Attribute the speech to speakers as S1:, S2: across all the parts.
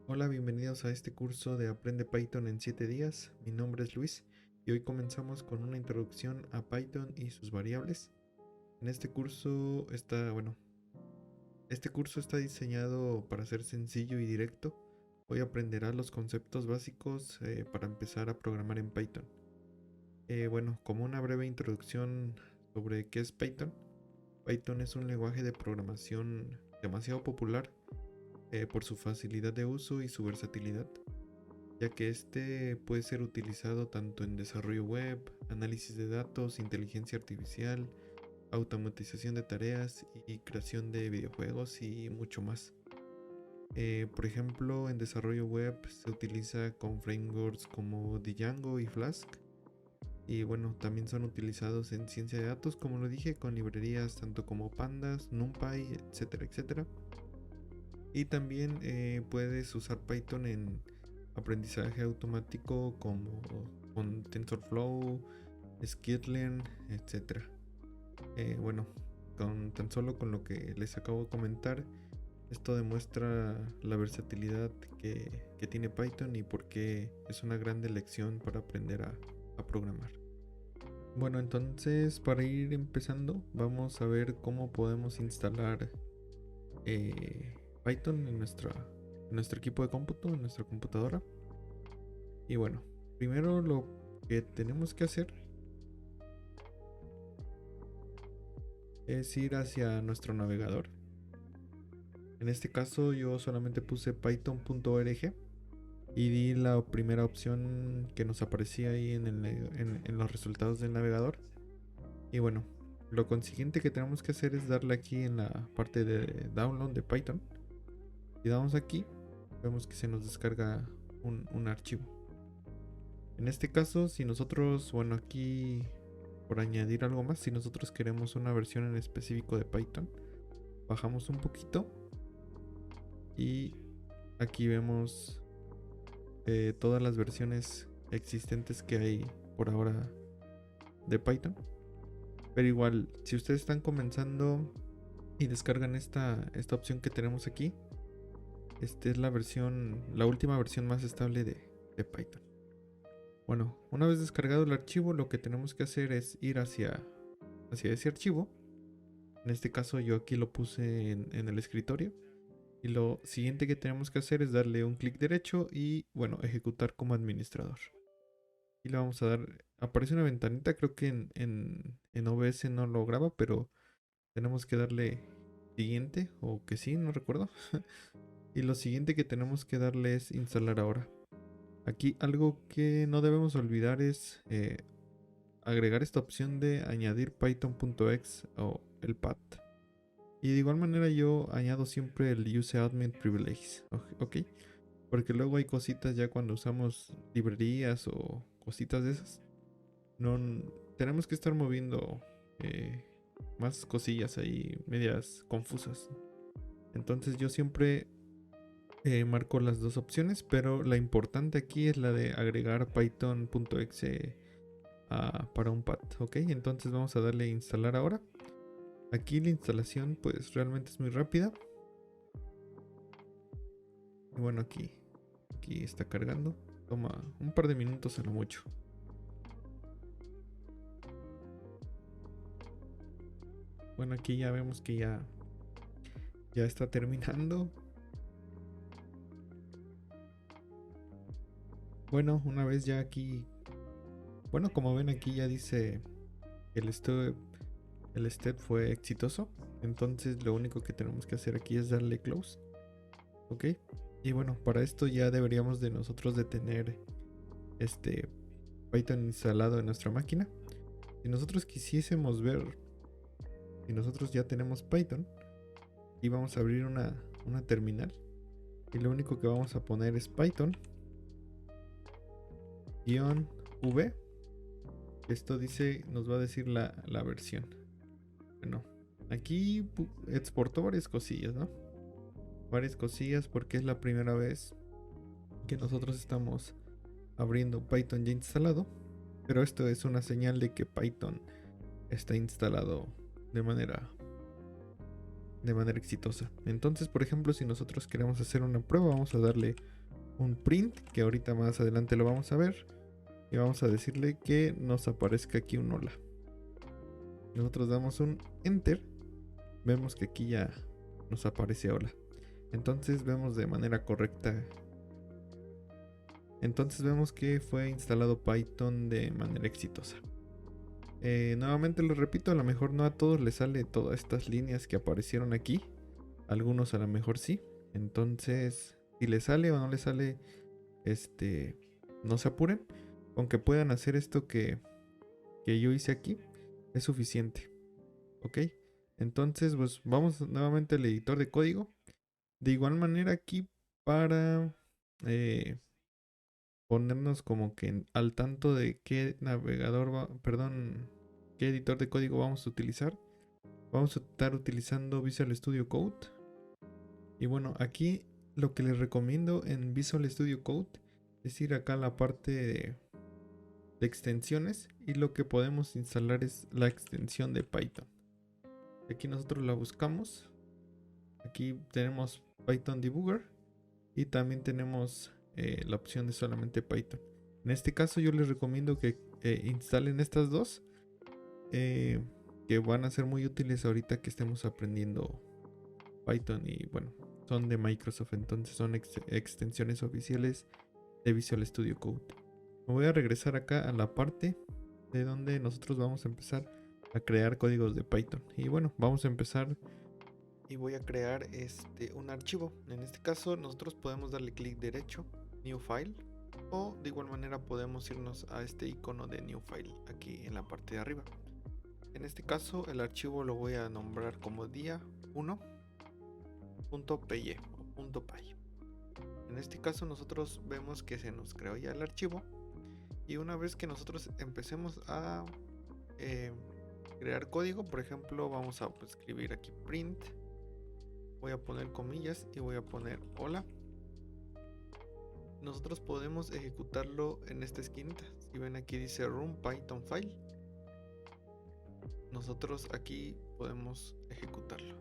S1: Hola, bienvenidos a este curso de Aprende Python en 7 días. Mi nombre es Luis y hoy comenzamos con una introducción a Python y sus variables. En este curso está diseñado para ser sencillo y directo. Hoy aprenderás los conceptos básicos para empezar a programar en Python. Como una breve introducción sobre qué es Python. Python es un lenguaje de programación demasiado popular por su facilidad de uso y su versatilidad, ya que este puede ser utilizado tanto en desarrollo web, análisis de datos, inteligencia artificial, automatización de tareas y creación de videojuegos y mucho más. Por ejemplo, en desarrollo web se utiliza con frameworks como Django y Flask. Y bueno, también son utilizados en ciencia de datos, como lo dije, con librerías tanto como Pandas, NumPy, etcétera, etcétera. Y también puedes usar Python en aprendizaje automático como con TensorFlow, Skitlearn, etc. Bueno, con tan solo con lo que les acabo de comentar, esto demuestra la versatilidad que tiene Python y por qué es una gran elección para aprender a programar. Bueno, entonces para ir empezando, vamos a ver cómo podemos instalar Python en nuestro equipo de cómputo, en nuestra computadora. Y bueno, primero lo que tenemos que hacer es ir hacia nuestro navegador. En este caso yo solamente puse python.org y di la primera opción que nos aparecía ahí en los resultados del navegador. Y bueno, lo consiguiente que tenemos que hacer es darle aquí en la parte de download de Python. Y damos aquí, vemos que se nos descarga un archivo. En este caso, si nosotros, bueno, aquí por añadir algo más, si nosotros queremos una versión en específico de Python, bajamos un poquito y aquí vemos todas las versiones existentes que hay por ahora de Python. Pero igual, si ustedes están comenzando y descargan esta opción que tenemos aquí, esta es la última versión más estable de Python. Bueno, una vez descargado el archivo, lo que tenemos que hacer es ir hacia ese archivo. En este caso yo aquí lo puse en el escritorio. Y lo siguiente que tenemos que hacer es darle un clic derecho y bueno, ejecutar como administrador. Y le vamos a dar, aparece una ventanita, creo que en OBS no lo graba, pero tenemos que darle siguiente o que sí, no recuerdo. Y lo siguiente que tenemos que darle es instalar ahora. Aquí algo que no debemos olvidar es agregar esta opción de añadir python.exe o el path. Y de igual manera yo añado siempre el use admin privilege, ok, porque luego hay cositas ya cuando usamos librerías o cositas de esas. No tenemos que estar moviendo eh, más cosillas ahí medias confusas. Entonces yo siempre marco las dos opciones, pero la importante aquí es la de agregar python.exe para un path, ok. Entonces vamos a darle a instalar ahora. Aquí la instalación pues realmente es muy rápida. Y bueno, aquí está cargando. Toma un par de minutos a lo mucho. Bueno, aquí ya vemos que ya está terminando. Bueno, una vez ya aquí, bueno, como ven aquí ya dice que el step fue exitoso. Entonces lo único que tenemos que hacer aquí es darle close. Ok. Y bueno, para esto ya deberíamos de nosotros de tener este Python instalado en nuestra máquina. Si nosotros quisiésemos ver, si nosotros ya tenemos Python y vamos a abrir una terminal y lo único que vamos a poner es Python -v. Esto dice, nos va a decir la versión. Bueno, aquí exportó varias cosillas, ¿no? Varias cosillas porque es la primera vez que nosotros estamos abriendo Python ya instalado. Pero esto es una señal de que Python está instalado de manera de manera exitosa. Entonces, por ejemplo, si nosotros queremos hacer una prueba, vamos a darle un print, que ahorita más adelante lo vamos a ver, y vamos a decirle que nos aparezca aquí un hola. Nosotros damos un enter, vemos que aquí ya nos aparece hola. Entonces vemos de manera correcta. Entonces vemos que fue instalado Python de manera exitosa. Nuevamente lo repito, a lo mejor no a todos les sale todas estas líneas que aparecieron aquí. Algunos a lo mejor sí. Entonces, si les sale o no les sale, no se apuren. Aunque puedan hacer esto que yo hice aquí, es suficiente. Ok. Entonces, pues vamos nuevamente al editor de código. De igual manera aquí para ponernos como que al tanto de qué navegador qué editor de código vamos a utilizar. Vamos a estar utilizando Visual Studio Code. Y bueno, aquí lo que les recomiendo en Visual Studio Code es ir acá a la parte de extensiones, y lo que podemos instalar es la extensión de Python. Aquí nosotros la buscamos. Aquí tenemos Python Debugger y también tenemos la opción de solamente Python. En este caso yo les recomiendo que instalen estas dos, que van a ser muy útiles ahorita que estemos aprendiendo Python, y bueno, son de Microsoft, entonces son extensiones oficiales de Visual Studio Code. Me voy a regresar acá a la parte de donde nosotros vamos a empezar a crear códigos de Python. Y bueno, vamos a empezar y voy a crear un archivo. En este caso nosotros podemos darle clic derecho, New File, o de igual manera podemos irnos a este icono de New File aquí en la parte de arriba. En este caso el archivo lo voy a nombrar como dia1.py o .py. En este caso nosotros vemos que se nos creó ya el archivo, y una vez que nosotros empecemos a crear código, por ejemplo, vamos a escribir aquí print, voy a poner comillas y voy a poner hola. Nosotros podemos ejecutarlo en esta esquinita. Si ven, aquí dice run python file, nosotros aquí podemos ejecutarlo.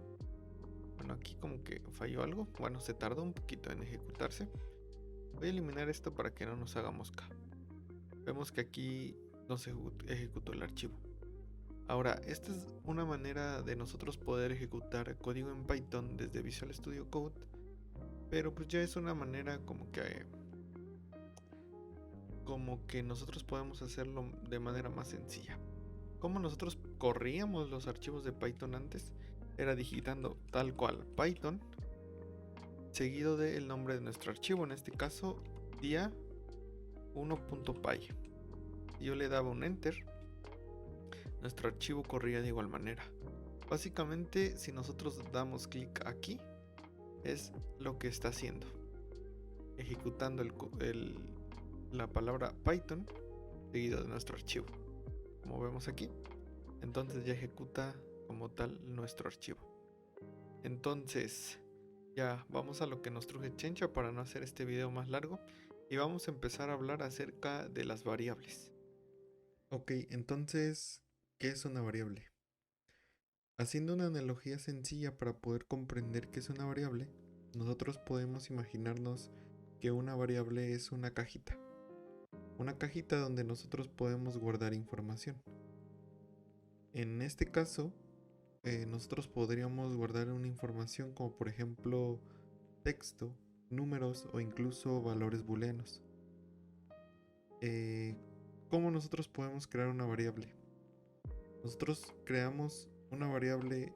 S1: Bueno, aquí como que falló algo. Bueno, se tardó un poquito en ejecutarse. Voy a eliminar esto para que no nos haga mosca. Vemos que aquí no se ejecutó el archivo. Ahora, esta es una manera de nosotros poder ejecutar código en Python desde Visual Studio Code, pero pues ya es una manera como que nosotros podemos hacerlo de manera más sencilla. Como nosotros corríamos los archivos de Python antes, era digitando tal cual Python seguido del nombre de nuestro archivo, en este caso dia1.py. Yo le daba un enter, nuestro archivo corría de igual manera. Básicamente, si nosotros damos clic aquí, es lo que está haciendo, ejecutando la palabra Python seguido de nuestro archivo, como vemos aquí. Entonces ya ejecuta como tal nuestro archivo. Entonces ya vamos a lo que nos truje Chencha para no hacer este video más largo, y vamos a empezar a hablar acerca de las variables. Ok, entonces, ¿qué es una variable? Haciendo una analogía sencilla para poder comprender qué es una variable, nosotros podemos imaginarnos que una variable es una cajita donde nosotros podemos guardar información. En este caso, nosotros podríamos guardar una información como por ejemplo texto, números o incluso valores booleanos. ¿Cómo nosotros podemos crear una variable? Nosotros creamos una variable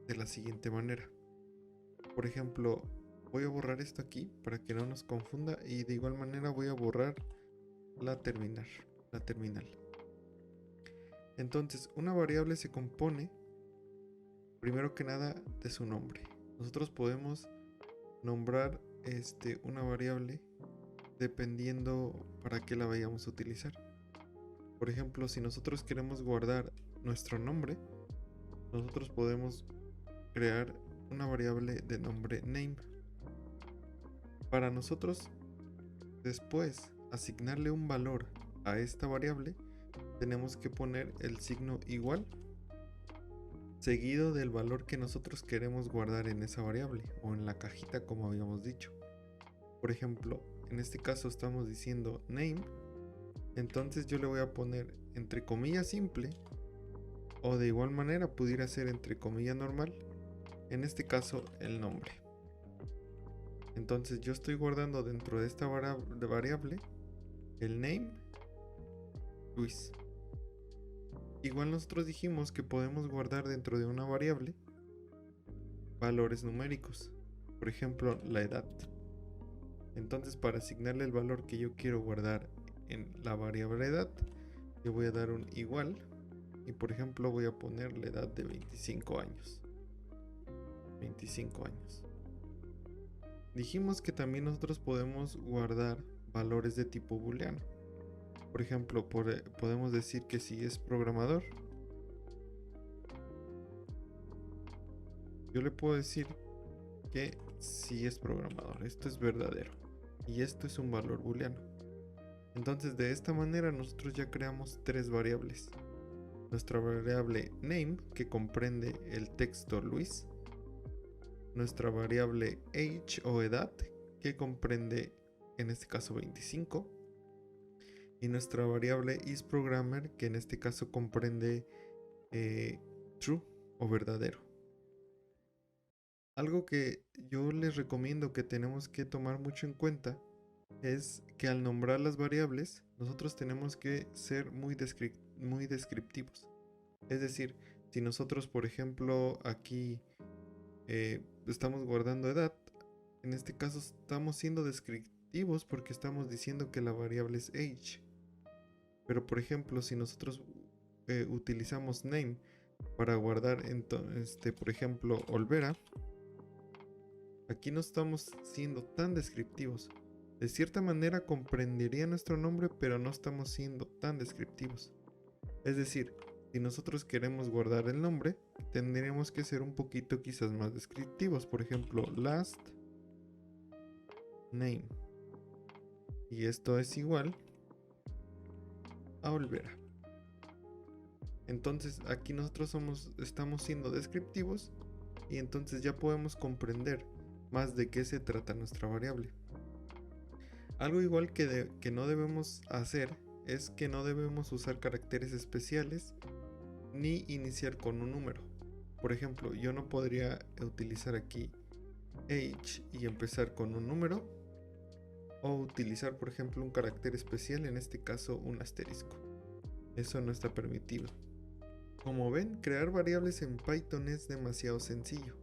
S1: de la siguiente manera. Por ejemplo, voy a borrar esto aquí para que no nos confunda, y de igual manera voy a borrar la terminal. Entonces, una variable se compone primero que nada de su nombre. Nosotros podemos nombrar una variable dependiendo para qué la vayamos a utilizar. Por ejemplo, si nosotros queremos guardar nuestro nombre, nosotros podemos crear una variable de nombre name. Para nosotros después asignarle un valor a esta variable, tenemos que poner el signo igual seguido del valor que nosotros queremos guardar en esa variable o en la cajita, como habíamos dicho. Por ejemplo, en este caso estamos diciendo name, entonces yo le voy a poner entre comillas simple, o de igual manera pudiera ser entre comillas normal, en este caso el nombre. Entonces yo estoy guardando dentro de esta variable el name Luis. Igual nosotros dijimos que podemos guardar dentro de una variable valores numéricos, por ejemplo la edad. Entonces para asignarle el valor que yo quiero guardar en la variable edad, yo voy a dar un igual y por ejemplo voy a poner la edad de 25 años. 25 años. Dijimos que también nosotros podemos guardar valores de tipo booleano. Por ejemplo, podemos decir que si es programador, yo le puedo decir que si es programador, esto es verdadero y esto es un valor booleano. Entonces de esta manera nosotros ya creamos tres variables. Nuestra variable name, que comprende el texto Luis, nuestra variable age o edad, que comprende en este caso 25, y nuestra variable isProgrammer, que en este caso comprende true o verdadero. Algo que yo les recomiendo que tenemos que tomar mucho en cuenta es que al nombrar las variables nosotros tenemos que ser muy descriptivos. Es decir, si nosotros por ejemplo aquí estamos guardando edad, en este caso estamos siendo descriptivos porque estamos diciendo que la variable es age. Pero por ejemplo, si nosotros utilizamos name para guardar por ejemplo Olvera, aquí no estamos siendo tan descriptivos. De cierta manera comprendería nuestro nombre, pero no estamos siendo tan descriptivos. Es decir, si nosotros queremos guardar el nombre, tendremos que ser un poquito quizás más descriptivos. Por ejemplo, last name. Y esto es igual a Olvera. Entonces aquí nosotros estamos siendo descriptivos y entonces ya podemos comprender más de qué se trata nuestra variable. Algo igual que no debemos hacer es que no debemos usar caracteres especiales ni iniciar con un número. Por ejemplo, yo no podría utilizar aquí age y empezar con un número, o utilizar por ejemplo un carácter especial, en este caso un asterisco. Eso no está permitido. Como ven, crear variables en Python es demasiado sencillo.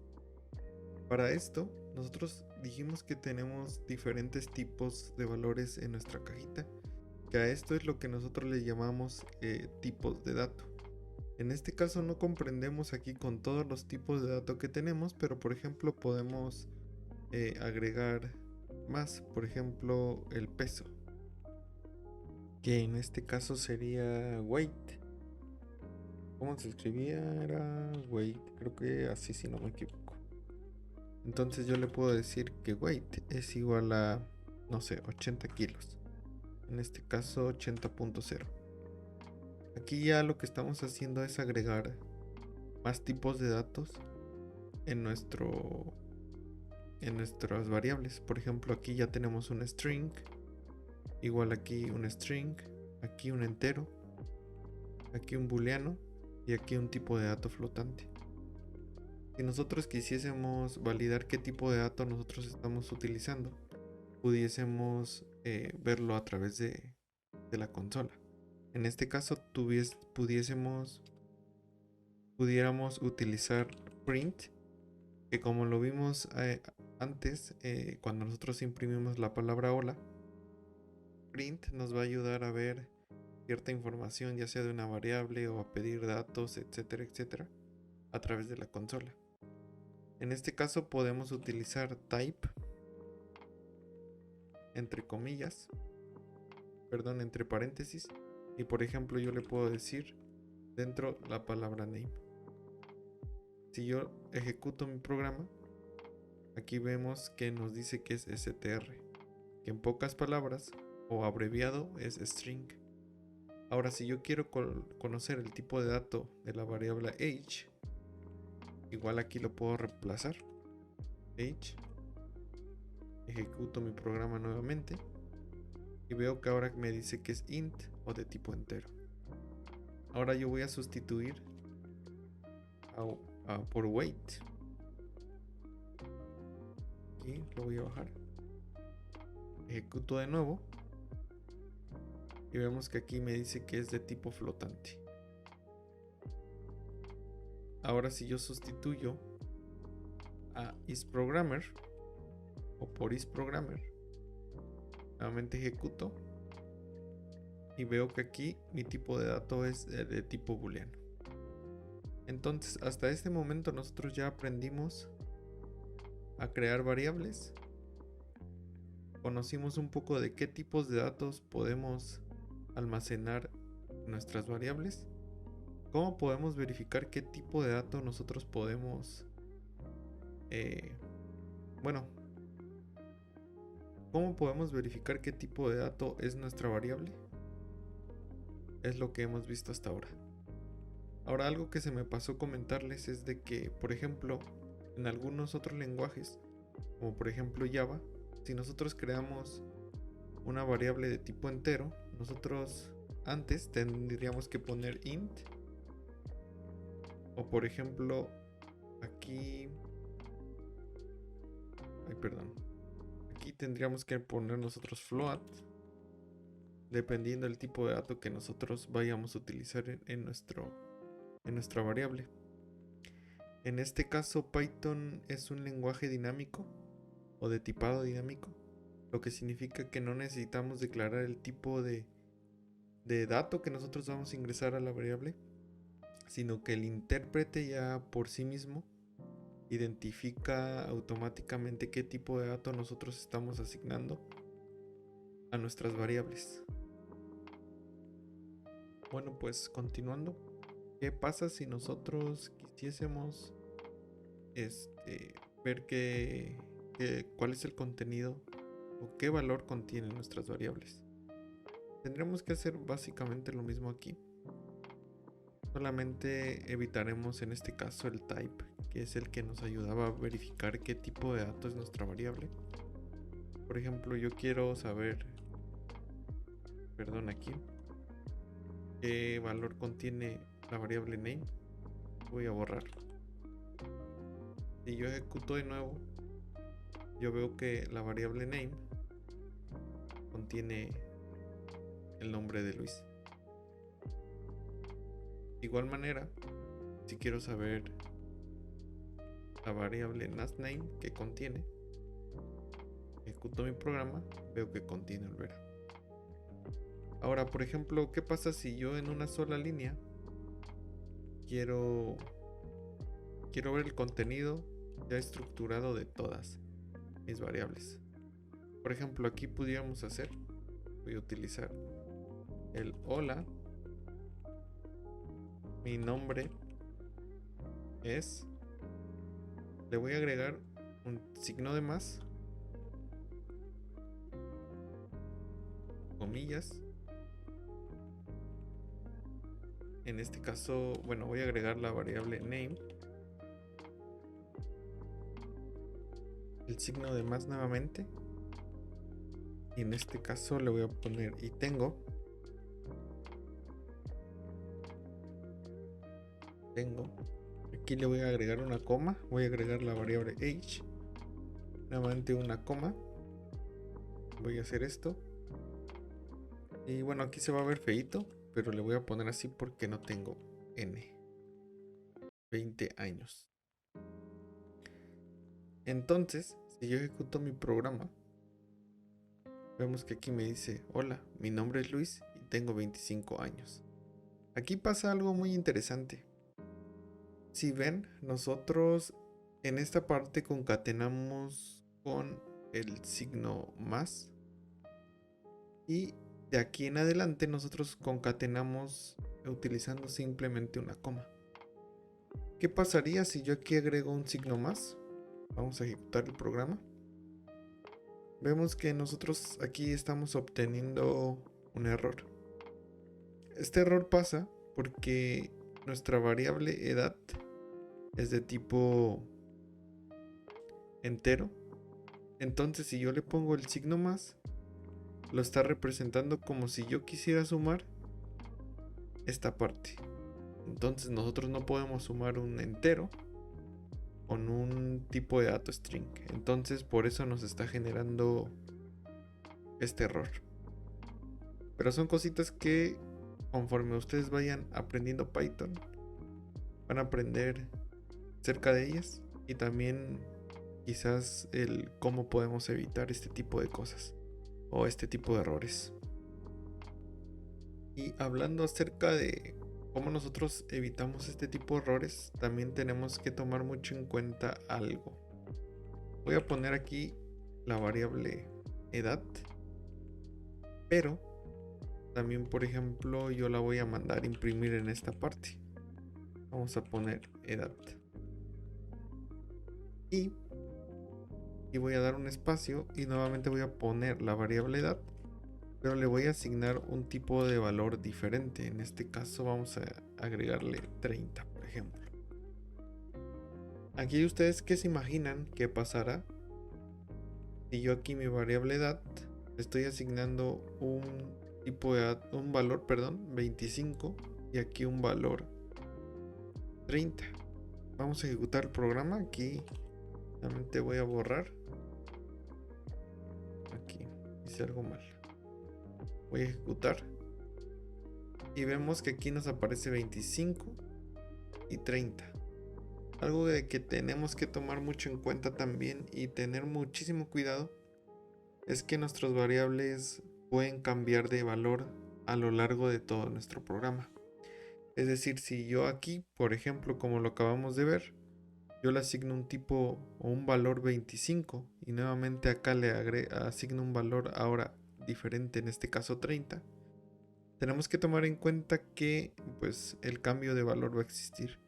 S1: Para esto, nosotros dijimos que tenemos diferentes tipos de valores en nuestra cajita, que a esto es lo que nosotros le llamamos tipos de dato. En este caso no comprendemos aquí con todos los tipos de dato que tenemos, pero por ejemplo podemos agregar más, por ejemplo el peso, que en este caso sería weight. ¿Cómo se escribía? Era weight, creo que así, si no me equivoco. Entonces yo le puedo decir que weight es igual a, no sé, 80 kilos. En este caso 80.0. Aquí ya lo que estamos haciendo es agregar más tipos de datos en nuestras variables. Por ejemplo, aquí ya tenemos un string, igual aquí un string, aquí un entero, aquí un booleano y aquí un tipo de dato flotante. Si nosotros quisiésemos validar qué tipo de dato nosotros estamos utilizando, pudiésemos verlo a través de la consola. En este caso pudiéramos utilizar print, que como lo vimos antes, cuando nosotros imprimimos la palabra hola, print nos va a ayudar a ver cierta información, ya sea de una variable o a pedir datos, etcétera, etcétera, a través de la consola. En este caso podemos utilizar type entre comillas, entre paréntesis, y por ejemplo yo le puedo decir dentro la palabra name. Si yo ejecuto mi programa, aquí vemos que nos dice que es str, que en pocas palabras o abreviado es string. Ahora si yo quiero conocer el tipo de dato de la variable age, Igual aquí lo puedo reemplazar. Age. Ejecuto mi programa nuevamente. Y veo que ahora me dice que es int o de tipo entero. Ahora yo voy a sustituir por weight. Aquí lo voy a bajar. Ejecuto de nuevo. Y vemos que aquí me dice que es de tipo flotante. Ahora si yo sustituyo a isProgrammer o por isProgrammer, nuevamente ejecuto y veo que aquí mi tipo de dato es de tipo booleano. Entonces hasta este momento nosotros ya aprendimos a crear variables, conocimos un poco de qué tipos de datos podemos almacenar nuestras variables, cómo podemos verificar qué tipo de dato nosotros podemos ¿cómo podemos verificar qué tipo de dato es nuestra variable? Es lo que hemos visto hasta ahora. Ahora algo que se me pasó comentarles es de que, por ejemplo, en algunos otros lenguajes, como por ejemplo Java, si nosotros creamos una variable de tipo entero, nosotros antes tendríamos que poner int, o por ejemplo aquí, aquí tendríamos que poner nosotros float, dependiendo del tipo de dato que nosotros vayamos a utilizar en nuestra variable. En este caso Python es un lenguaje dinámico o de tipado dinámico, lo que significa que no necesitamos declarar el tipo de dato que nosotros vamos a ingresar a la variable, sino que el intérprete ya por sí mismo identifica automáticamente qué tipo de dato nosotros estamos asignando a nuestras variables. Bueno, pues continuando, ¿qué pasa si nosotros quisiésemos ver cuál es el contenido o qué valor contienen nuestras variables? Tendremos que hacer básicamente lo mismo aquí. Solamente evitaremos en este caso el type, que es el que nos ayudaba a verificar qué tipo de dato es nuestra variable. Por ejemplo, yo quiero saber, aquí, qué valor contiene la variable name. Voy a borrar. Si yo ejecuto de nuevo, yo veo que la variable name contiene el nombre de Luis. De igual manera, si quiero saber la variable lastName que contiene, ejecuto mi programa, veo que contiene Olvera. Ahora, por ejemplo, ¿qué pasa si yo en una sola línea quiero ver el contenido ya estructurado de todas mis variables? Por ejemplo, aquí pudiéramos voy a utilizar el hola, mi nombre es, le voy a agregar un signo de más, comillas. En este caso, voy a agregar la variable name, el signo de más nuevamente, y en este caso le voy a poner y tengo, aquí le voy a agregar una coma, voy a agregar la variable age, nuevamente una coma, voy a hacer esto, y bueno, aquí se va a ver feito, pero le voy a poner así porque no tengo n, 20 años. Entonces, si yo ejecuto mi programa, vemos que aquí me dice, hola, mi nombre es Luis y tengo 25 años. Aquí pasa algo muy interesante. Si ven, nosotros en esta parte concatenamos con el signo más, y de aquí en adelante nosotros concatenamos utilizando simplemente una coma. ¿Qué pasaría si yo aquí agrego un signo más? Vamos a ejecutar el programa. Vemos que nosotros aquí estamos obteniendo un error. Este error pasa porque nuestra variable edad es de tipo entero. Entonces si yo le pongo el signo más, lo está representando como si yo quisiera sumar esta parte. Entonces nosotros no podemos sumar un entero con un tipo de dato string. Entonces por eso nos está generando este error. Pero son cositas que conforme ustedes vayan aprendiendo Python, van a aprender cerca de ellas, y también quizás el cómo podemos evitar este tipo de cosas o este tipo de errores. Y hablando acerca de cómo nosotros evitamos este tipo de errores, también tenemos que tomar mucho en cuenta algo. Voy a poner aquí la variable edad, pero también, por ejemplo, yo la voy a mandar a imprimir en esta parte. Vamos a poner edad y voy a dar un espacio y nuevamente voy a poner la variable edad, pero le voy a asignar un tipo de valor diferente. En este caso vamos a agregarle 30, por ejemplo. Aquí ustedes qué se imaginan que pasará si yo aquí mi variable edad le estoy asignando un tipo de edad, un valor, 25, y aquí un valor 30. Vamos a ejecutar el programa. Aquí realmente voy a borrar. Aquí hice algo mal. Voy a ejecutar y vemos que aquí nos aparece 25 y 30. Algo de que tenemos que tomar mucho en cuenta también y tener muchísimo cuidado es que nuestras variables pueden cambiar de valor a lo largo de todo nuestro programa. Es decir, si yo aquí, por ejemplo, como lo acabamos de ver, yo le asigno un tipo o un valor 25 y nuevamente acá le asigno un valor ahora diferente, en este caso 30, tenemos que tomar en cuenta que pues el cambio de valor va a existir.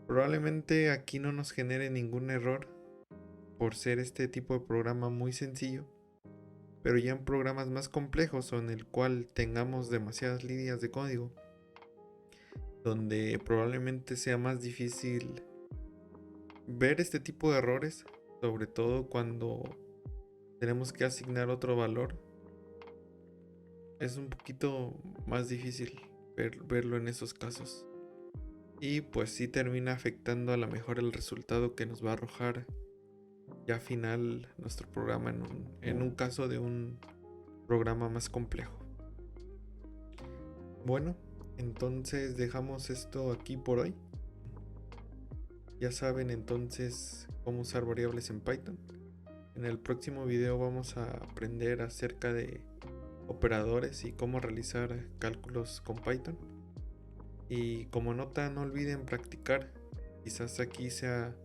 S1: Probablemente aquí no nos genere ningún error por ser este tipo de programa muy sencillo, pero ya en programas más complejos o en el cual tengamos demasiadas líneas de código, donde probablemente sea más difícil ver este tipo de errores, sobre todo cuando tenemos que asignar otro valor, es un poquito más difícil verlo en esos casos. Y pues sí termina afectando a lo mejor el resultado que nos va a arrojar ya final nuestro programa en un caso de un programa más complejo. Bueno, entonces dejamos esto aquí por hoy. Ya saben entonces cómo usar variables en Python. En el próximo video vamos a aprender acerca de operadores y cómo realizar cálculos con Python. Y como nota, no olviden practicar. Quizás aquí sea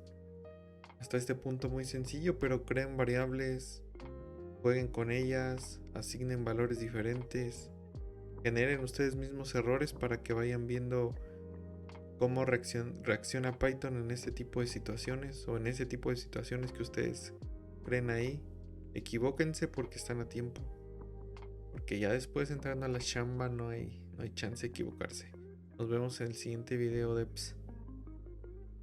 S1: hasta este punto muy sencillo, pero creen variables, jueguen con ellas, asignen valores diferentes, generen ustedes mismos errores para que vayan viendo cómo reacciona Python en este tipo de situaciones, o en ese tipo de situaciones que ustedes creen ahí. Equivóquense porque están a tiempo, porque ya después, entrando a la chamba, no hay chance de equivocarse. Nos vemos en el siguiente video de